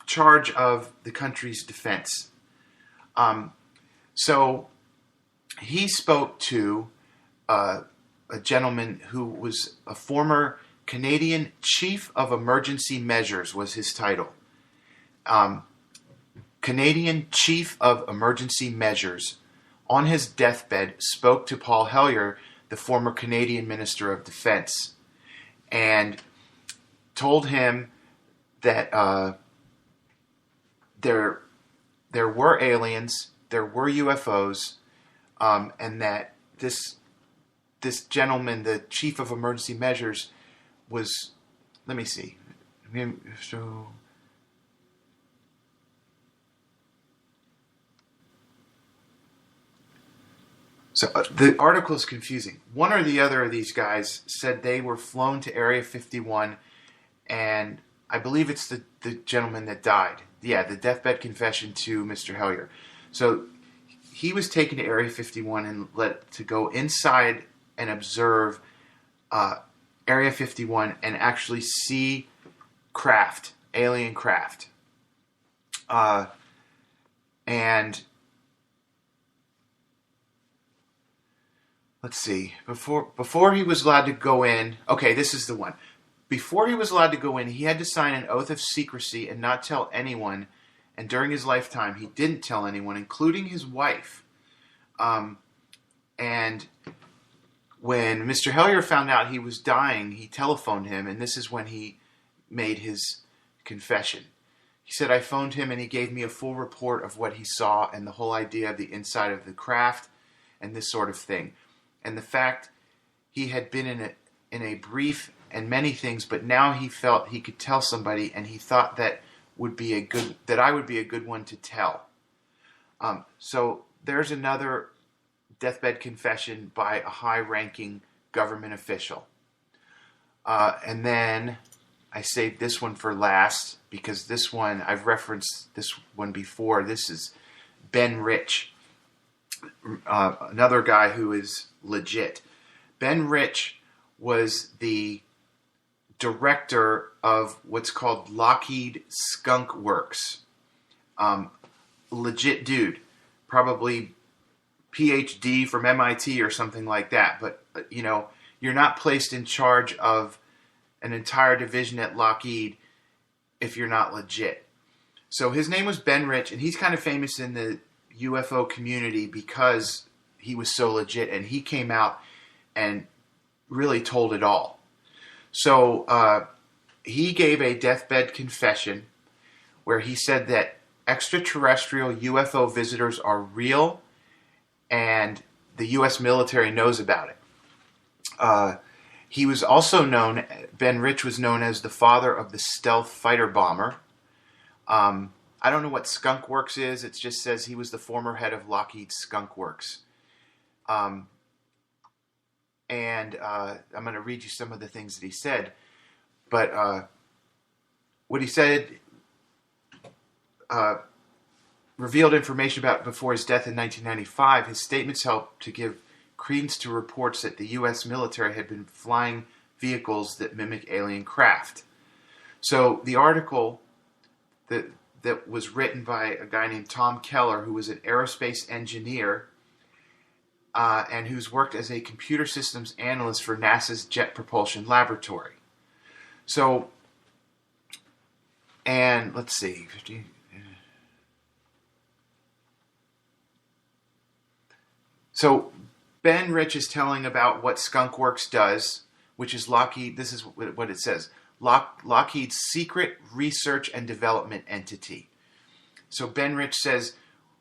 charge of the country's defense. So he spoke to a gentleman who was a former Canadian Chief of Emergency Measures, was his title. Canadian Chief of Emergency Measures, on his deathbed, spoke to Paul Hellyer, the former Canadian Minister of Defense, and told him that there were aliens, there were UFOs, and that this gentleman, the Chief of Emergency Measures, was, let me see, So the article is confusing. One or the other of these guys said they were flown to Area 51, and I believe it's the gentleman that died. Yeah, the deathbed confession to Mr. Hellyer. So he was taken to Area 51 and let to go inside and observe Area 51 and actually see craft, alien craft. And let's see, before he was allowed to go in, okay, this is the one. Before he was allowed to go in, he had to sign an oath of secrecy and not tell anyone. And during his lifetime, he didn't tell anyone, including his wife. And when Mr. Hellyer found out he was dying, he telephoned him, and this is when he made his confession. He said, I phoned him, and he gave me a full report of what he saw and the whole idea of the inside of the craft and this sort of thing. And the fact he had been in a brief and many things, but now he felt he could tell somebody, and he thought that I would be a good one to tell. So there's another deathbed confession by a high-ranking government official. And then I saved this one for last because this one, I've referenced this one before. This is Ben Rich, another guy who is legit. Ben Rich was the director of what's called Lockheed Skunk Works. Legit dude. Probably PhD from MIT or something like that. But, you're not placed in charge of an entire division at Lockheed if you're not legit. So his name was Ben Rich, and he's kind of famous in the UFO community because he was so legit, and he came out and really told it all. So he gave a deathbed confession where he said that extraterrestrial UFO visitors are real and the U.S. military knows about it. He was also known, Ben Rich was known as the father of the stealth fighter bomber. I don't know what Skunk Works is. It just says he was the former head of Lockheed Skunk Works. And I'm going to read you some of the things that he said. But what he said revealed information about before his death in 1995. His statements helped to give credence to reports that the U.S. military had been flying vehicles that mimic alien craft. So the article that was written by a guy named Tom Keller, who was an aerospace engineer and who's worked as a computer systems analyst for NASA's Jet Propulsion Laboratory. So, and let's see, 50. So Ben Rich is telling about what Skunk Works does, which is Lockheed. This is what it says. Lockheed's secret research and development entity. So Ben Rich says,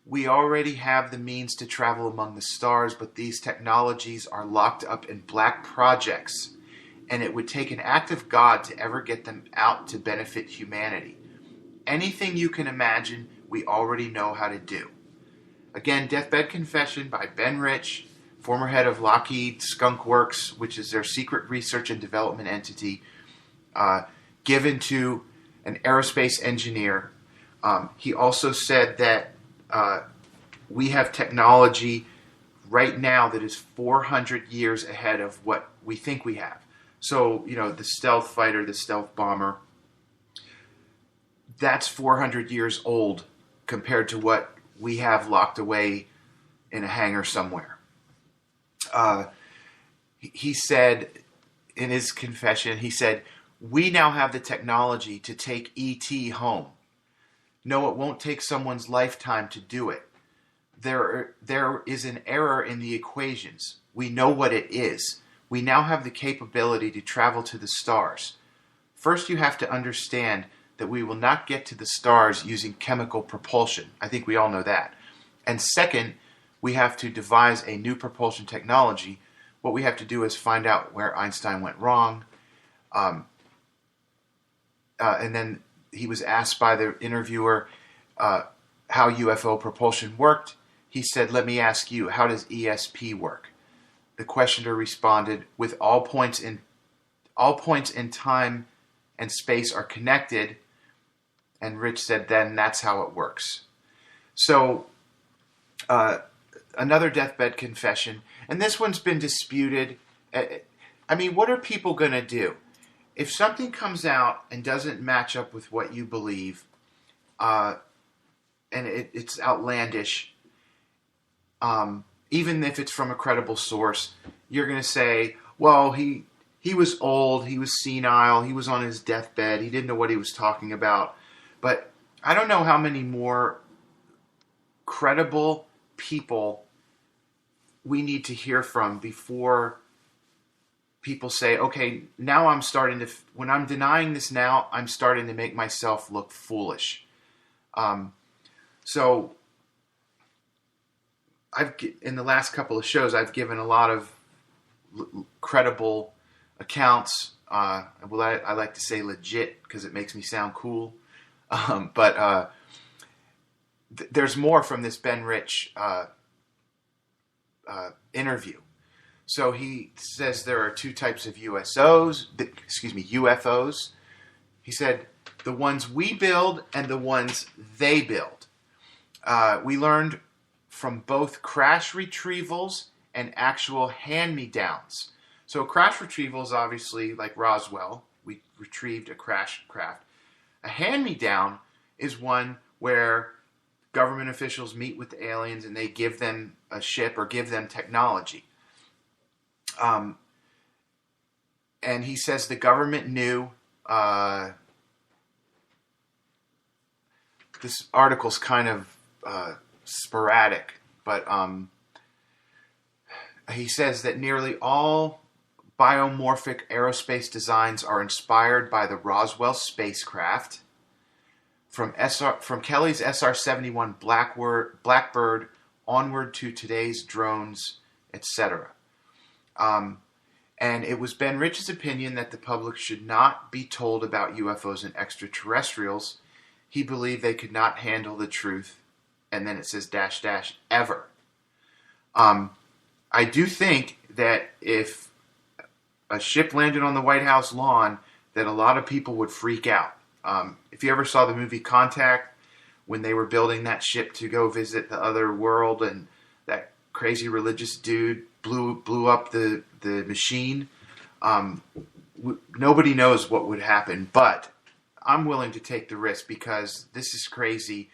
we already have the means to travel among the stars, but these technologies are locked up in black projects, and it would take an act of God to ever get them out to benefit humanity. Anything you can imagine, we already know how to do. Again, Deathbed Confession by Ben Rich, former head of Lockheed Skunk Works, which is their secret research and development entity, given to an aerospace engineer. He also said that we have technology right now that is 400 years ahead of what we think we have. So, the stealth fighter, the stealth bomber. that's 400 years old compared to what we have locked away in a hangar somewhere. He said in his confession, he said, "We now have the technology to take ET home. No, it won't take someone's lifetime to do it. There is an error in the equations. We know what it is. We now have the capability to travel to the stars. First, you have to understand that we will not get to the stars using chemical propulsion." I think we all know that. "And second, we have to devise a new propulsion technology. What we have to do is find out where Einstein went wrong." And then he was asked by the interviewer how UFO propulsion worked. He said, "Let me ask you, how does ESP work?" The questioner responded, "With all points in time and space are connected." And Rich said, "Then that's how it works." So another deathbed confession, and this one's been disputed. I mean, what are people going to do? If something comes out and doesn't match up with what you believe, and it's outlandish, even if it's from a credible source, you're going to say, well, he was old, he was senile, he was on his deathbed, he didn't know what he was talking about. But I don't know how many more credible people we need to hear from before people say, okay, now I'm starting to, when I'm denying this now, I'm starting to make myself look foolish. So in the last couple of shows, I've given a lot of credible accounts. I like to say legit because it makes me sound cool. But there's more from this Ben Rich interview. So he says there are two types of UFOs. He said the ones we build and the ones they build. We learned from both crash retrievals and actual hand-me-downs. So a crash retrieval is obviously like Roswell. We retrieved a crash craft. A hand-me-down is one where government officials meet with the aliens and they give them a ship or give them technology. And he says the government knew. This article's kind of sporadic, but he says that nearly all biomorphic aerospace designs are inspired by the Roswell spacecraft, from Kelly's SR-71 Blackbird onward to today's drones, etc. And it was Ben Rich's opinion that the public should not be told about UFOs and extraterrestrials. He believed they could not handle the truth. And then it says -- ever. I do think that if a ship landed on the White House lawn, that a lot of people would freak out. If you ever saw the movie Contact, when they were building that ship to go visit the other world, and that crazy religious dude blew up the machine, nobody knows what would happen. But I'm willing to take the risk because this is crazy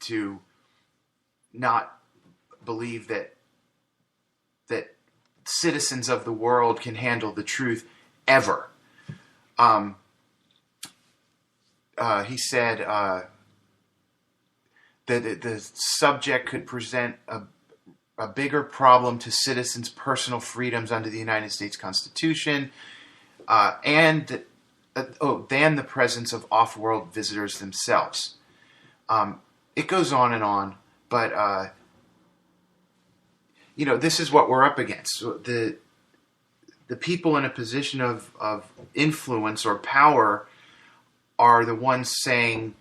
to not believe that citizens of the world can handle the truth ever. He said that the subject could present a bigger problem to citizens' personal freedoms under the United States Constitution, than the presence of off-world visitors themselves. It goes on, but this is what we're up against. The people in a position of influence or power are the ones saying,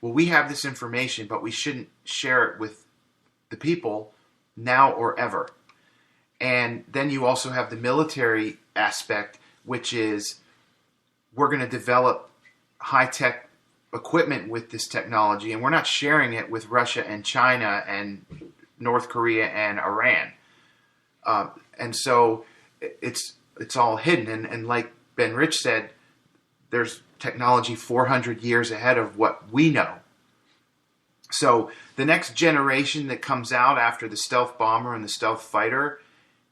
well, we have this information, but we shouldn't share it with the people now or ever. And then you also have the military aspect, which is we're going to develop high-tech equipment with this technology, and we're not sharing it with Russia and China and North Korea and Iran. And so it's all hidden. And like Ben Rich said, there's technology 400 years ahead of what we know. So the next generation that comes out after the stealth bomber and the stealth fighter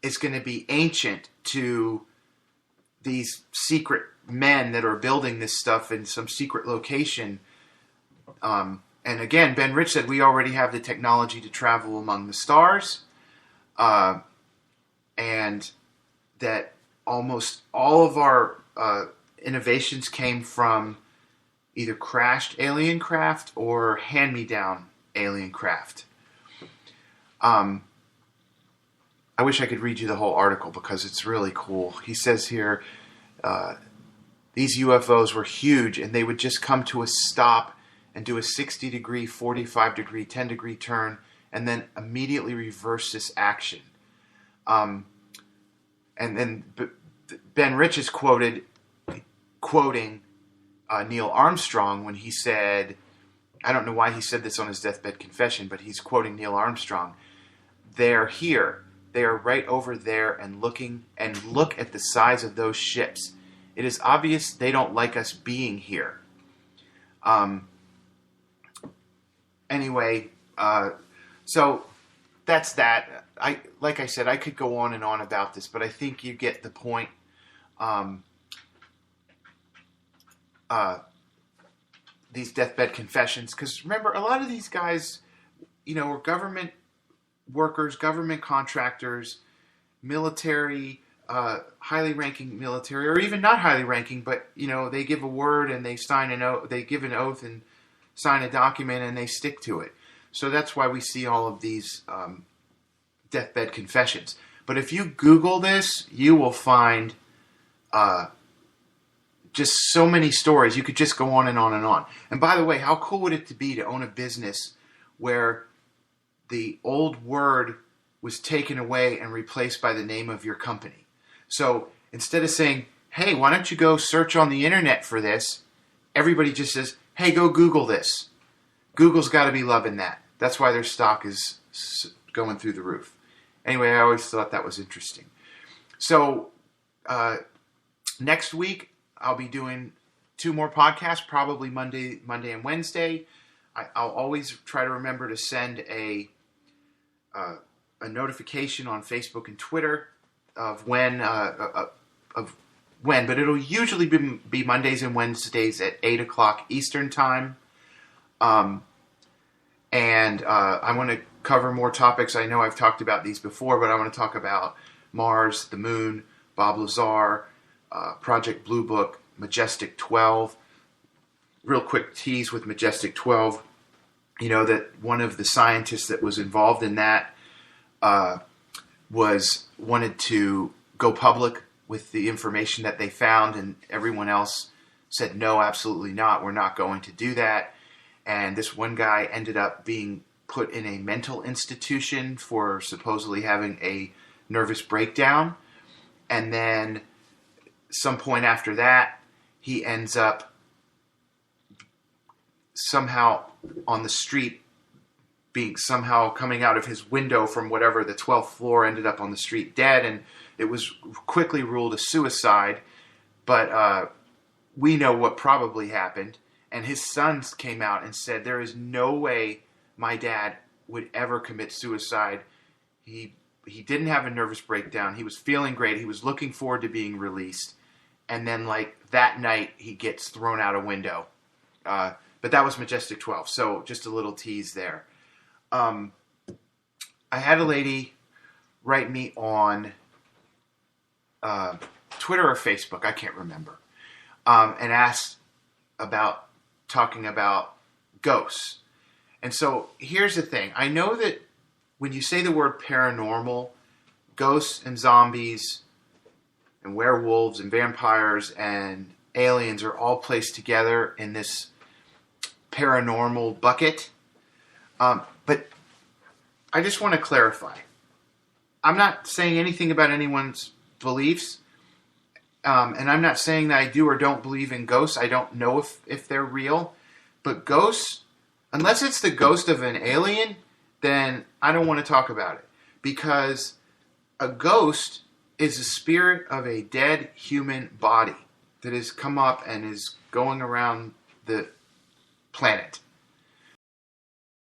is going to be ancient to these secret men that are building this stuff in some secret location. And again, Ben Rich said we already have the technology to travel among the stars, and that almost all of our innovations came from either crashed alien craft or hand-me-down alien craft. I wish I could read you the whole article because it's really cool. He says here, these UFOs were huge and they would just come to a stop and do a 60-degree, 45-degree, 10-degree turn and then immediately reverse this action. And then Ben Rich is quoting Neil Armstrong when he said, I don't know why he said this on his deathbed confession, but he's quoting Neil Armstrong. They're here. They are right over there and look at the size of those ships. It is obvious they don't like us being here. Anyway, so that's that. Like I said, I could go on and on about this, but I think you get the point. These deathbed confessions, because remember, a lot of these guys, were government workers, government contractors, military, highly ranking military, or even not highly ranking, but they give a word and they sign an oath. They give an oath and sign a document, and they stick to it. So that's why we see all of these deathbed confessions. But if you Google this, you will find just so many stories. You could just go on and on and on. And by the way, how cool would it be to own a business where the old word was taken away and replaced by the name of your company? So instead of saying, hey, why don't you go search on the internet for this? Everybody just says, hey, go Google this. Google's got to be loving that. That's why their stock is going through the roof. Anyway, I always thought that was interesting. So next week, I'll be doing 2 more podcasts, probably Monday and Wednesday. I'll always try to remember to send a notification on Facebook and Twitter of when, but it'll usually be Mondays and Wednesdays at 8 o'clock Eastern Time. And I want to cover more topics. I know I've talked about these before, but I want to talk about Mars, the Moon, Bob Lazar, Project Blue Book, Majestic 12. Real quick tease with Majestic 12. That one of the scientists that was involved in that wanted to go public with the information that they found, and everyone else said, no, absolutely not. We're not going to do that. And this one guy ended up being put in a mental institution for supposedly having a nervous breakdown. And then some point after that, he ends up somehow on the street, being somehow coming out of his window from whatever the 12th floor, ended up on the street dead. And it was quickly ruled a suicide. But we know what probably happened. And his sons came out and said, there is no way my dad would ever commit suicide. He didn't have a nervous breakdown. He was feeling great. He was looking forward to being released. And then, that night, he gets thrown out a window. But that was Majestic 12. So just a little tease there. I had a lady write me on Twitter or Facebook, I can't remember, and asked about talking about ghosts. And so here's the thing. I know that when you say the word paranormal, ghosts and zombies and werewolves and vampires and aliens are all placed together in this paranormal bucket. But I just want to clarify. I'm not saying anything about anyone's beliefs. And I'm not saying that I do or don't believe in ghosts. I don't know if they're real. But ghosts, unless it's the ghost of an alien, then I don't want to talk about it. Because a ghost is the spirit of a dead human body. that has come up and is going around the planet.